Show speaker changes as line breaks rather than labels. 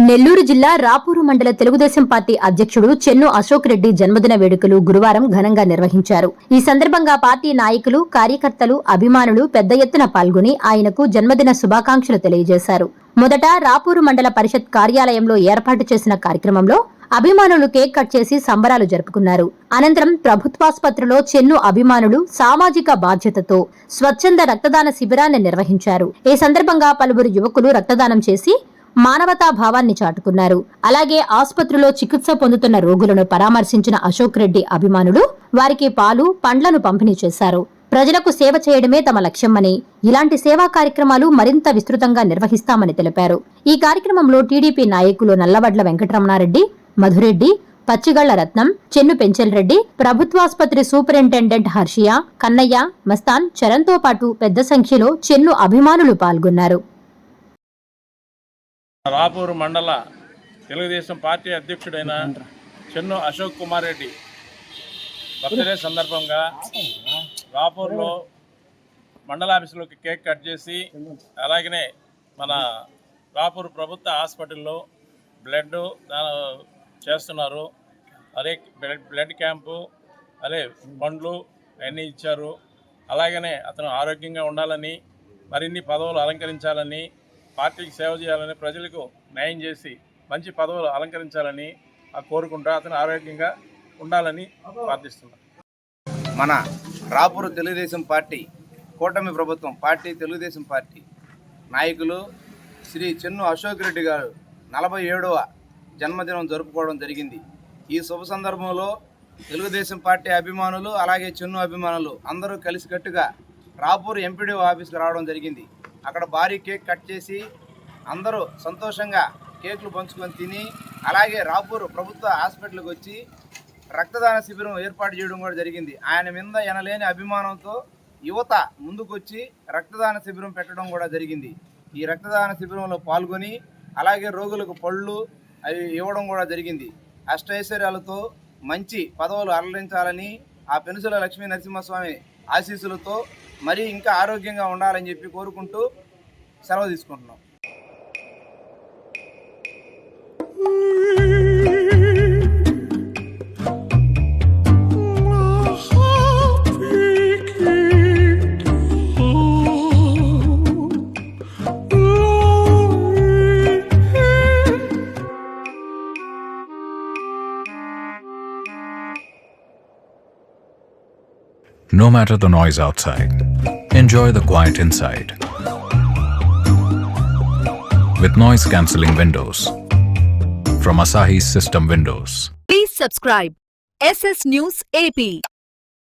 నెల్లూరు జిల్లా రాపూరు మండల తెలుగుదేశం పార్టీ అధ్యక్షుడు చెన్ను అశోక్ రెడ్డి జన్మదిన వేడుకలు గురువారం ఘనంగా నిర్వహించారు. ఈ సందర్భంగా పార్టీ నాయకులు, కార్యకర్తలు, అభిమానులు పెద్ద ఎత్తున పాల్గొని ఆయనకు జన్మదిన శుభాకాంక్షలు తెలియజేశారు. మొదట రాపూరు మండల పరిషత్ కార్యాలయంలో ఏర్పాటు చేసిన కార్యక్రమంలో అభిమానులు కేక్ కట్ చేసి సంబరాలు జరుపుకున్నారు. అనంతరం ప్రభుత్వాసుపత్రిలో చెన్ను అభిమానులు సామాజిక బాధ్యతతో స్వచ్ఛంద రక్తదాన శిబిరాన్ని నిర్వహించారు. ఈ సందర్భంగా పలువురు యువకులు రక్తదానం చేసి మానవతా భావాన్ని చాటుకున్నారు. అలాగే ఆసుపత్రిలో చికిత్స పొందుతున్న రోగులను పరామర్శించిన అశోక్ రెడ్డి అభిమానులు వారికి పాలు, పండ్లను పంపిణీ చేశారు. ప్రజలకు సేవ చేయడమే తమ లక్ష్యమని, ఇలాంటి సేవా కార్యక్రమాలు మరింత విస్తృతంగా నిర్వహిస్తామని తెలిపారు. ఈ కార్యక్రమంలో టీడీపీ నాయకులు నల్లవడ్ల వెంకటరమణారెడ్డి, మధురెడ్డి, పచ్చిగళ్ల రత్నం, చెన్ను పెంచెల్రెడ్డి, ప్రభుత్వాసుపత్రి సూపరింటెండెంట్ హర్షియా, కన్నయ్య, మస్తాన్, చరణ్తో పాటు పెద్ద సంఖ్యలో చెన్ను అభిమానులు పాల్గొన్నారు.
రాపూరు మండల తెలుగుదేశం పార్టీ అధ్యక్షుడైన చెన్ను అశోక్ కుమార్ రెడ్డి బర్త్డే సందర్భంగా రాపూర్లో మండల ఆఫీసులోకి కేక్ కట్ చేసి, అలాగనే మన రాపూర్ ప్రభుత్వ హాస్పిటల్లో బ్లడ్ చేస్తున్నారు. అదే బ్లడ్ క్యాంపు, అదే పండ్లు అన్నీ ఇచ్చారు. అలాగనే అతను ఆరోగ్యంగా ఉండాలని, మరిన్ని పదవులు అలంకరించాలని, పార్టీకి సేవ చేయాలని, ప్రజలకు న్యాయం చేసి మంచి పదవులు అలంకరించాలని కోరుకుంటూ అతను ఆరోగ్యంగా ఉండాలని ప్రార్థిస్తున్నాను.
మన రాపూరు తెలుగుదేశం పార్టీ కూటమి ప్రభుత్వం పార్టీ తెలుగుదేశం పార్టీ నాయకులు శ్రీ చెన్ను అశోక్ రెడ్డి గారు 47వ జన్మదినం జరుపుకోవడం జరిగింది. ఈ శుభ సందర్భంలో తెలుగుదేశం పార్టీ అభిమానులు, అలాగే చెన్ను అభిమానులు అందరూ కలిసికట్టుగా రాపూరు ఎంపీడీఓ ఆఫీస్కి రావడం జరిగింది. అక్కడ భారీ కేక్ కట్ చేసి అందరూ సంతోషంగా కేకులు పంచుకొని తిని, అలాగే రాపూరు ప్రభుత్వ హాస్పిటల్కి వచ్చి రక్తదాన శిబిరం ఏర్పాటు చేయడం కూడా జరిగింది. ఆయన మీద ఎనలేని అభిమానంతో యువత ముందుకొచ్చి రక్తదాన శిబిరం పెట్టడం కూడా జరిగింది. ఈ రక్తదాన శిబిరంలో పాల్గొని అలాగే రోగులకు పళ్ళు అవి ఇవ్వడం కూడా జరిగింది. అష్టైశ్వర్యాలతో మంచి పదవులు అలరించాలని, ఆ పెనుసుల లక్ష్మీ నరసింహస్వామి ఆశీస్సులతో మరి ఇంకా ఆరోగ్యంగా ఉండాలని చెప్పి కోరుకుంటూ సెలవు తీసుకుంటున్నాం.
No matter the noise outside, enjoy the quiet inside. With noise-cancelling windows from Asahi System Windows.
Please subscribe SS News AP.